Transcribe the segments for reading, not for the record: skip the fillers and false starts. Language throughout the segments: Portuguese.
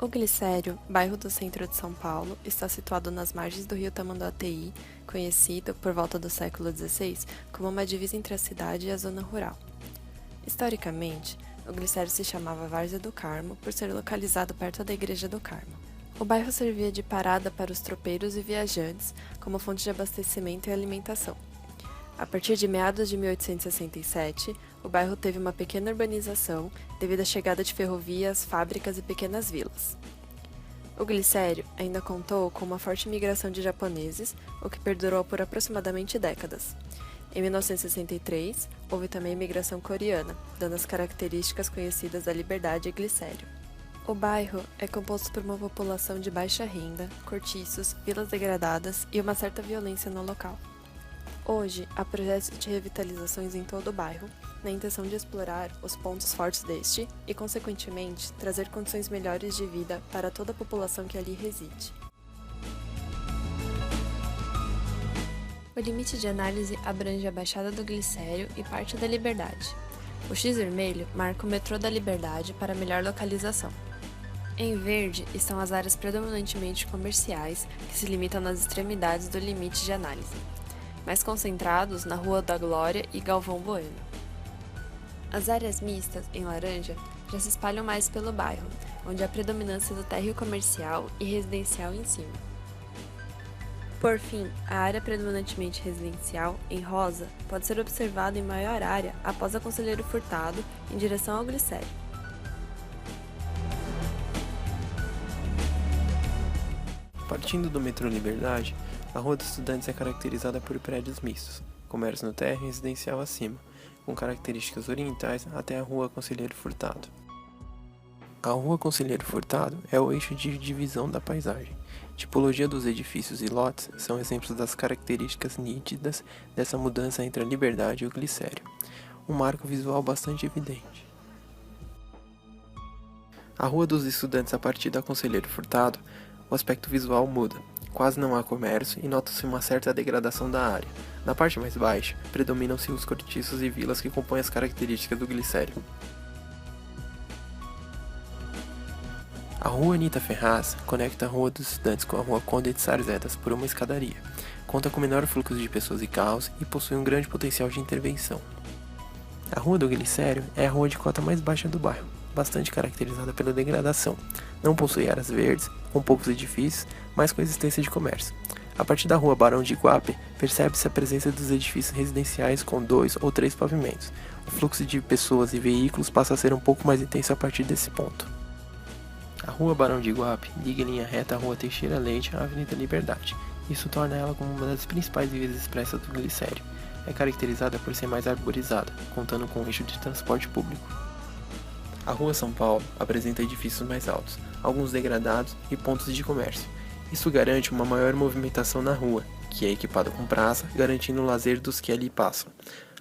O Glicério, bairro do centro de São Paulo, está situado nas margens do rio Tamanduateí, conhecido, por volta do século XVI, como uma divisa entre a cidade e a zona rural. Historicamente, o Glicério se chamava Várzea do Carmo por ser localizado perto da Igreja do Carmo. O bairro servia de parada para os tropeiros e viajantes, como fonte de abastecimento e alimentação. A partir de meados de 1867, o bairro teve uma pequena urbanização devido à chegada de ferrovias, fábricas e pequenas vilas. O Glicério ainda contou com uma forte imigração de japoneses, o que perdurou por aproximadamente décadas. Em 1963, houve também imigração coreana, dando as características conhecidas da Liberdade e Glicério. O bairro é composto por uma população de baixa renda, cortiços, vilas degradadas e uma certa violência no local. Hoje, há projetos de revitalizações em todo o bairro, na intenção de explorar os pontos fortes deste e, consequentemente, trazer condições melhores de vida para toda a população que ali reside. O limite de análise abrange a Baixada do Glicério e parte da Liberdade. O X vermelho marca o metrô da Liberdade para melhor localização. Em verde estão as áreas predominantemente comerciais, que se limitam nas extremidades do limite de análise, mais concentrados na Rua da Glória e Galvão Bueno. As áreas mistas, em laranja, já se espalham mais pelo bairro, onde há predominância do térreo comercial e residencial em cima. Por fim, a área predominantemente residencial, em rosa, pode ser observada em maior área após a Conselheiro Furtado, em direção ao Glicério. Partindo do metrô Liberdade, a Rua dos Estudantes é caracterizada por prédios mistos, comércio no térreo e residencial acima, com características orientais até a Rua Conselheiro Furtado. A Rua Conselheiro Furtado é o eixo de divisão da paisagem. Tipologia dos edifícios e lotes são exemplos das características nítidas dessa mudança entre a Liberdade e o Glicério, um marco visual bastante evidente. A Rua dos Estudantes, a partir da Conselheiro Furtado, o aspecto visual muda. Quase não há comércio e nota-se uma certa degradação da área. Na parte mais baixa, predominam-se os cortiços e vilas que compõem as características do Glicério. A Rua Anita Ferraz conecta a Rua dos Estudantes com a Rua Conde de Sarzedas por uma escadaria. Conta com menor fluxo de pessoas e carros e possui um grande potencial de intervenção. A Rua do Glicério é a rua de cota mais baixa do bairro, bastante caracterizada pela degradação. Não possui áreas verdes, com poucos edifícios, mas com existência de comércio. A partir da Rua Barão de Iguape, percebe-se a presença dos edifícios residenciais com 2 ou 3 pavimentos. O fluxo de pessoas e veículos passa a ser um pouco mais intenso a partir desse ponto. A Rua Barão de Iguape liga em linha reta a Rua Teixeira Leite à Avenida Liberdade. Isso torna ela como uma das principais vias expressas do Glicério. É caracterizada por ser mais arborizada, contando com um eixo de transporte público. A Rua São Paulo apresenta edifícios mais altos, alguns degradados e pontos de comércio. Isso garante uma maior movimentação na rua, que é equipada com praça, garantindo o lazer dos que ali passam.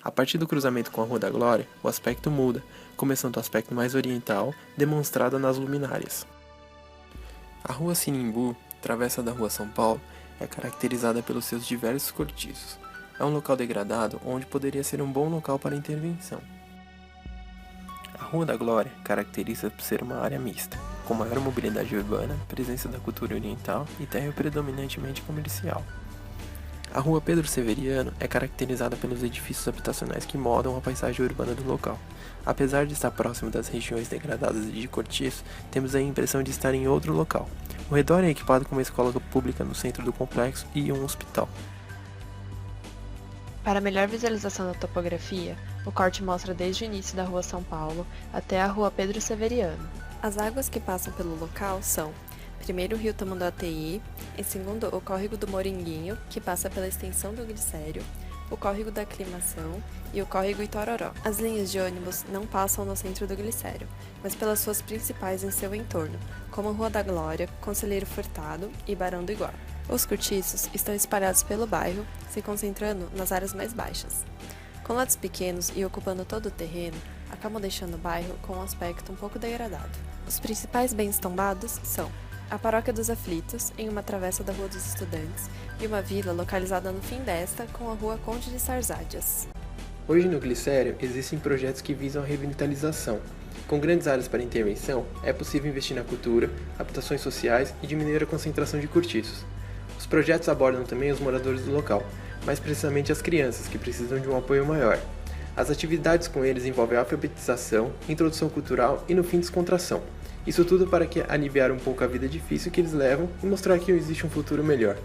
A partir do cruzamento com a Rua da Glória, o aspecto muda, começando o aspecto mais oriental, demonstrado nas luminárias. A Rua Sinimbu, travessa da Rua São Paulo, é caracterizada pelos seus diversos cortiços. É um local degradado onde poderia ser um bom local para intervenção. A Rua da Glória caracteriza por ser uma área mista, com maior mobilidade urbana, presença da cultura oriental e térreo predominantemente comercial. A Rua Pedro Severiano é caracterizada pelos edifícios habitacionais que moldam a paisagem urbana do local. Apesar de estar próximo das regiões degradadas e de cortiço, temos a impressão de estar em outro local. O redor é equipado com uma escola pública no centro do complexo e um hospital. Para melhor visualização da topografia, o corte mostra desde o início da Rua São Paulo até a Rua Pedro Severiano. As águas que passam pelo local são, primeiro, o rio Tamanduateí, em segundo, o córrego do Moringuinho, que passa pela extensão do Glicério, o córrego da Aclimação e o córrego Itororó. As linhas de ônibus não passam no centro do Glicério, mas pelas suas principais em seu entorno, como a Rua da Glória, Conselheiro Furtado e Barão do Iguape. Os cortiços estão espalhados pelo bairro, se concentrando nas áreas mais baixas. Com lotes pequenos e ocupando todo o terreno, acabam deixando o bairro com um aspecto um pouco degradado. Os principais bens tombados são a Paróquia dos Aflitos, em uma travessa da Rua dos Estudantes, e uma vila localizada no fim desta, com a Rua Conde de Sarzádias. Hoje no Glicério existem projetos que visam a revitalização. Com grandes áreas para intervenção, é possível investir na cultura, habitações sociais e diminuir a concentração de cortiços. Os projetos abordam também os moradores do local, mais precisamente as crianças, que precisam de um apoio maior. As atividades com eles envolvem alfabetização, introdução cultural e, no fim, descontração. Isso tudo para aliviar um pouco a vida difícil que eles levam e mostrar que existe um futuro melhor.